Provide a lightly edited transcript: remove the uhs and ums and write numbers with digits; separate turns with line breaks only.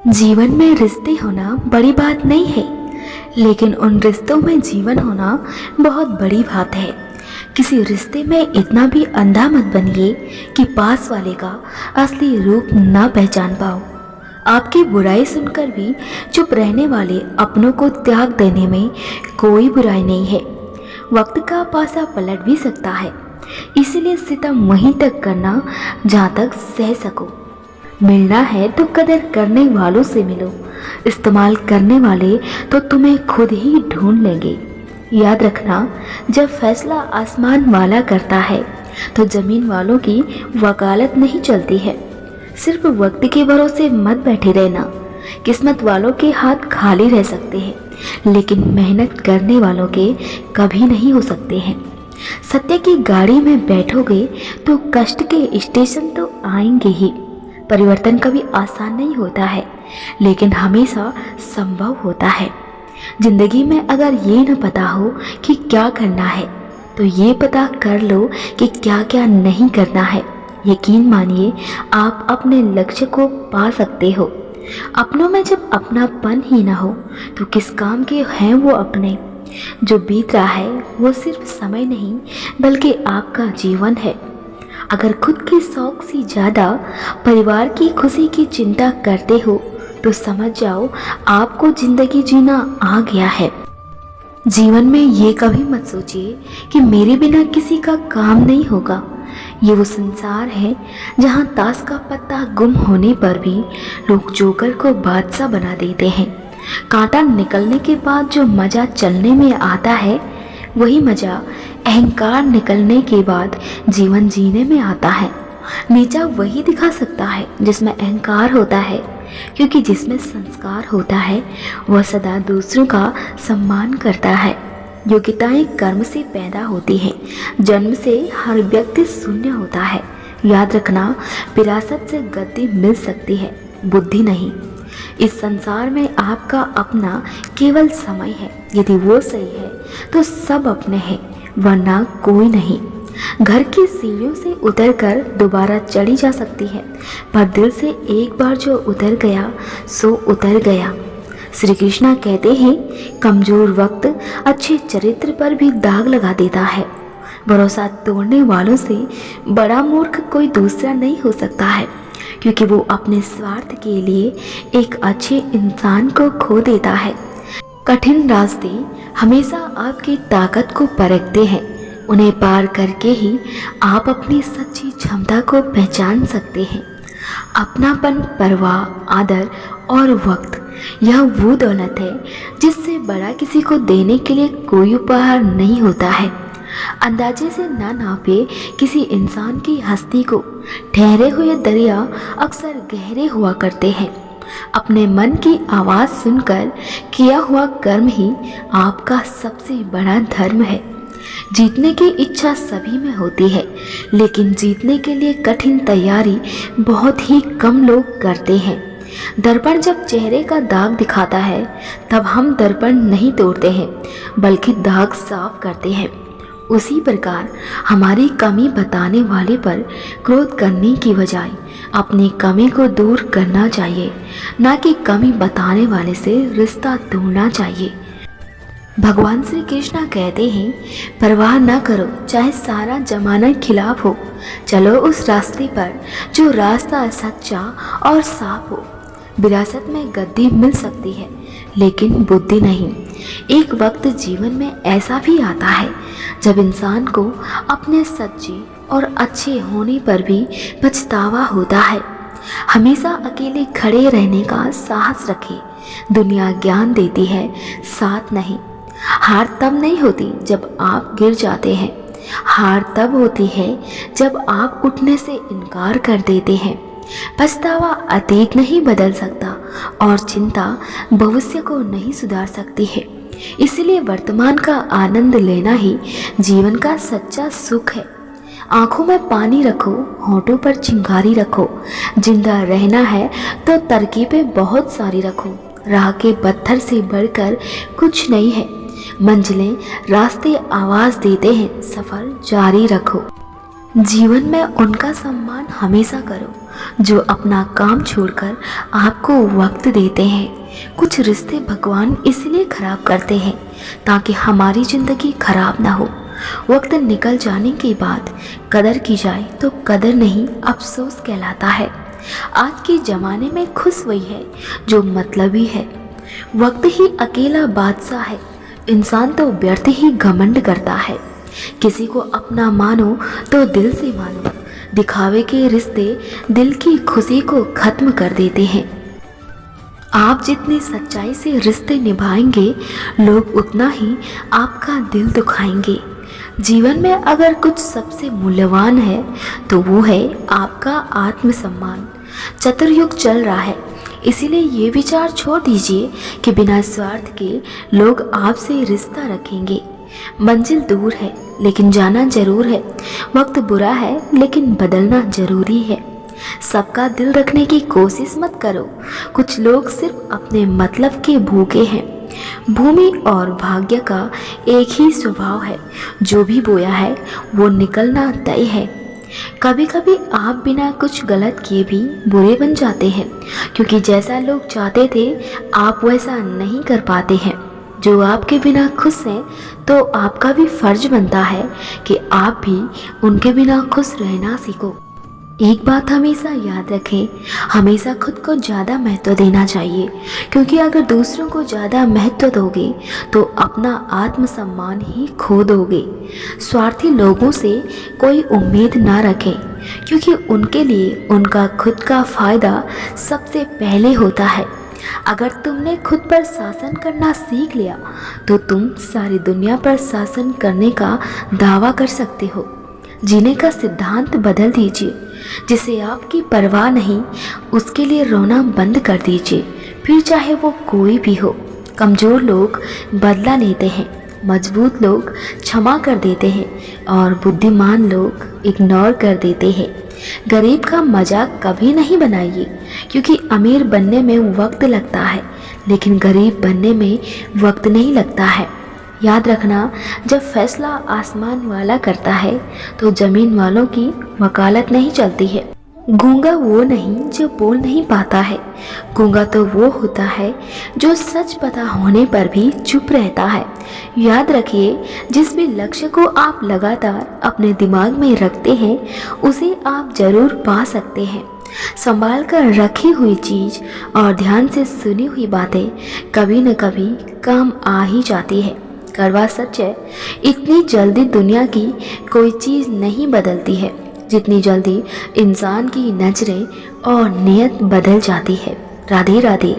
जीवन में रिश्ते होना बड़ी बात नहीं है, लेकिन उन रिश्तों में जीवन होना बहुत बड़ी बात है। किसी रिश्ते में इतना भी अंधा मत बनिए कि पास वाले का असली रूप ना पहचान पाओ। आपकी बुराई सुनकर भी चुप रहने वाले अपनों को त्याग देने में कोई बुराई नहीं है। वक्त का पासा पलट भी सकता है, इसलिए सितम वहीं तक करना जहाँ तक सह सको। मिलना है तो कदर करने वालों से मिलो, इस्तेमाल करने वाले तो तुम्हें खुद ही ढूंढ लेंगे। याद रखना, जब फैसला आसमान वाला करता है तो ज़मीन वालों की वकालत नहीं चलती है। सिर्फ वक्त के भरोसे मत बैठे रहना। किस्मत वालों के हाथ खाली रह सकते हैं, लेकिन मेहनत करने वालों के कभी नहीं हो सकते हैं। सत्य की गाड़ी में बैठोगे तो कष्ट के स्टेशन तो आएंगे ही। परिवर्तन कभी आसान नहीं होता है, लेकिन हमेशा संभव होता है। जिंदगी में अगर ये न पता हो कि क्या करना है, तो ये पता कर लो कि क्या क्या नहीं करना है। यकीन मानिए, आप अपने लक्ष्य को पा सकते हो। अपनों में जब अपनापन ही ना हो तो किस काम के हैं वो अपने। जो बीत रहा है वो सिर्फ समय नहीं, बल्कि आपका जीवन है। अगर खुद के शौक से ज़्यादा परिवार की खुशी की चिंता करते हो तो समझ जाओ आपको ज़िंदगी जीना आ गया है। जीवन में ये कभी मत सोचिए कि मेरे बिना किसी का काम नहीं होगा। ये वो संसार है जहाँ ताश का पत्ता गुम होने पर भी लोग जोकर को बादशाह बना देते हैं। कांटा निकलने के बाद जो मज़ा चलने में आता है, वही मज़ा अहंकार निकलने के बाद जीवन जीने में आता है। नीचा वही दिखा सकता है जिसमें अहंकार होता है, क्योंकि जिसमें संस्कार होता है वह सदा दूसरों का सम्मान करता है। योग्यताएं कर्म से पैदा होती हैं, जन्म से हर व्यक्ति शून्य होता है। याद रखना, विरासत से गद्दी मिल सकती है, बुद्धि नहीं। इस संसार में आपका अपना केवल समय है। यदि वो सही है तो सब अपने हैं, वरना कोई नहीं। घर की सीढ़ियों से उतरकर दोबारा चढ़ी जा सकती है, पर दिल से एक बार जो उतर गया सो उतर गया। श्री कृष्णा कहते हैं, कमजोर वक्त अच्छे चरित्र पर भी दाग लगा देता है। भरोसा तोड़ने वालों से बड़ा मूर्ख कोई दूसरा नहीं हो सकता है, क्योंकि वो अपने स्वार्थ के लिए एक अच्छे इंसान को खो देता है। कठिन रास्ते हमेशा आपकी ताकत को परखते हैं। उन्हें पार करके ही आप अपनी सच्ची क्षमता को पहचान सकते हैं। अपनापन, परवाह, आदर और वक्त, यह वो दौलत है जिससे बड़ा किसी को देने के लिए कोई उपहार नहीं होता है। अंदाजे से ना नापे किसी इंसान की हस्ती को। ठहरे हुए दरिया अक्सर गहरे हुआ करते हैं। अपने मन की आवाज़ सुनकर किया हुआ कर्म ही आपका सबसे बड़ा धर्म है। जीतने की इच्छा सभी में होती है, लेकिन जीतने के लिए कठिन तैयारी बहुत ही कम लोग करते हैं। दर्पण जब चेहरे का दाग दिखाता है, तब हम दर्पण नहीं तोड़ते हैं, बल्कि दाग साफ करते हैं। उसी प्रकार हमारी कमी बताने वाले पर क्रोध करने की बजाय अपनी कमी को दूर करना चाहिए, ना कि कमी बताने वाले से रिश्ता तोड़ना चाहिए। भगवान श्री कृष्णा कहते हैं, परवाह न करो चाहे सारा जमाना खिलाफ हो, चलो उस रास्ते पर जो रास्ता सच्चा और साफ हो। विरासत में गद्दी मिल सकती है, लेकिन बुद्धि नहीं। एक वक्त जीवन में ऐसा भी आता है जब इंसान को अपने सच्चे और अच्छे होने पर भी पछतावा होता है। हमेशा अकेले खड़े रहने का साहस रखें। दुनिया ज्ञान देती है, साथ नहीं। हार तब नहीं होती जब आप गिर जाते हैं, हार तब होती है जब आप उठने से इनकार कर देते हैं। पछतावा अतीत नहीं बदल सकता और चिंता भविष्य को नहीं सुधार सकती है। इसलिए वर्तमान का आनंद लेना ही जीवन का सच्चा सुख है। आंखों में पानी रखो, होठों पर चिंगारी रखो। जिंदा रहना है तो तरकीबें बहुत सारी रखो। राह के पत्थर से बढ़कर कुछ नहीं है। मंजिलें, रास्ते आवाज़ देते हैं, सफ़र जारी रखो। जीवन में उनका सम्मान हमेशा करो जो अपना काम छोड़कर आपको वक्त देते हैं। कुछ रिश्ते भगवान इसलिए खराब करते हैं ताकि हमारी ज़िंदगी खराब ना हो। वक्त निकल जाने के बाद कदर की जाए तो कदर नहीं, अफसोस कहलाता है। आज के ज़माने में खुश वही है जो मतलबी है। वक्त ही अकेला बादशाह है। इंसान तो व्यर्थ ही घमंड करता है। किसी को अपना मानो तो दिल से मानो। दिखावे के रिश्ते दिल की खुशी को खत्म कर देते हैं। आप जितनी सच्चाई से रिश्ते निभाएंगे, लोग उतना ही आपका दिल दुखाएंगे। जीवन में अगर कुछ सबसे मूल्यवान है तो वो है आपका आत्मसम्मान। चतुर्युग चल रहा है, इसीलिए ये विचार छोड़ दीजिए कि बिना स्वार्थ के लोग आपसे रिश्ता रखेंगे। मंजिल दूर है लेकिन जाना जरूर है। वक्त बुरा है लेकिन बदलना जरूरी है। सबका दिल रखने की कोशिश मत करो। कुछ लोग सिर्फ अपने मतलब के भूखे हैं। भूमि और भाग्य का एक ही स्वभाव है, जो भी बोया है वो निकलना तय है। कभी कभी आप बिना कुछ गलत किए भी बुरे बन जाते हैं, क्योंकि जैसा लोग चाहते थे आप वैसा नहीं कर पाते हैं। जो आपके बिना खुश हैं तो आपका भी फर्ज बनता है कि आप भी उनके बिना खुश रहना सीखो। एक बात हमेशा याद रखें, हमेशा खुद को ज़्यादा महत्व देना चाहिए, क्योंकि अगर दूसरों को ज़्यादा महत्व दोगे तो अपना आत्मसम्मान ही खो दोगे। स्वार्थी लोगों से कोई उम्मीद ना रखें, क्योंकि उनके लिए उनका खुद का फ़ायदा सबसे पहले होता है। अगर तुमने खुद पर शासन करना सीख लिया तो तुम सारी दुनिया पर शासन करने का दावा कर सकते हो। जीने का सिद्धांत बदल दीजिए। जिसे आपकी परवाह नहीं, उसके लिए रोना बंद कर दीजिए, फिर चाहे वो कोई भी हो। कमज़ोर लोग बदला लेते हैं, मजबूत लोग क्षमा कर देते हैं और बुद्धिमान लोग इग्नोर कर देते हैं। गरीब का मजाक कभी नहीं बनाइए, क्योंकि अमीर बनने में वक्त लगता है लेकिन गरीब बनने में वक्त नहीं लगता है। याद रखना, जब फैसला आसमान वाला करता है तो ज़मीन वालों की वकालत नहीं चलती है। गूंगा वो नहीं जो बोल नहीं पाता है, गूंगा तो वो होता है जो सच पता होने पर भी चुप रहता है। याद रखिए, जिस भी लक्ष्य को आप लगातार अपने दिमाग में रखते हैं उसे आप जरूर पा सकते हैं। संभाल कर रखी हुई चीज़ और ध्यान से सुनी हुई बातें कभी न कभी काम आ ही जाती है। कड़वा सच है, इतनी जल्दी दुनिया की कोई चीज़ नहीं बदलती है जितनी जल्दी इंसान की नजरें और नियत बदल जाती है। राधे राधे।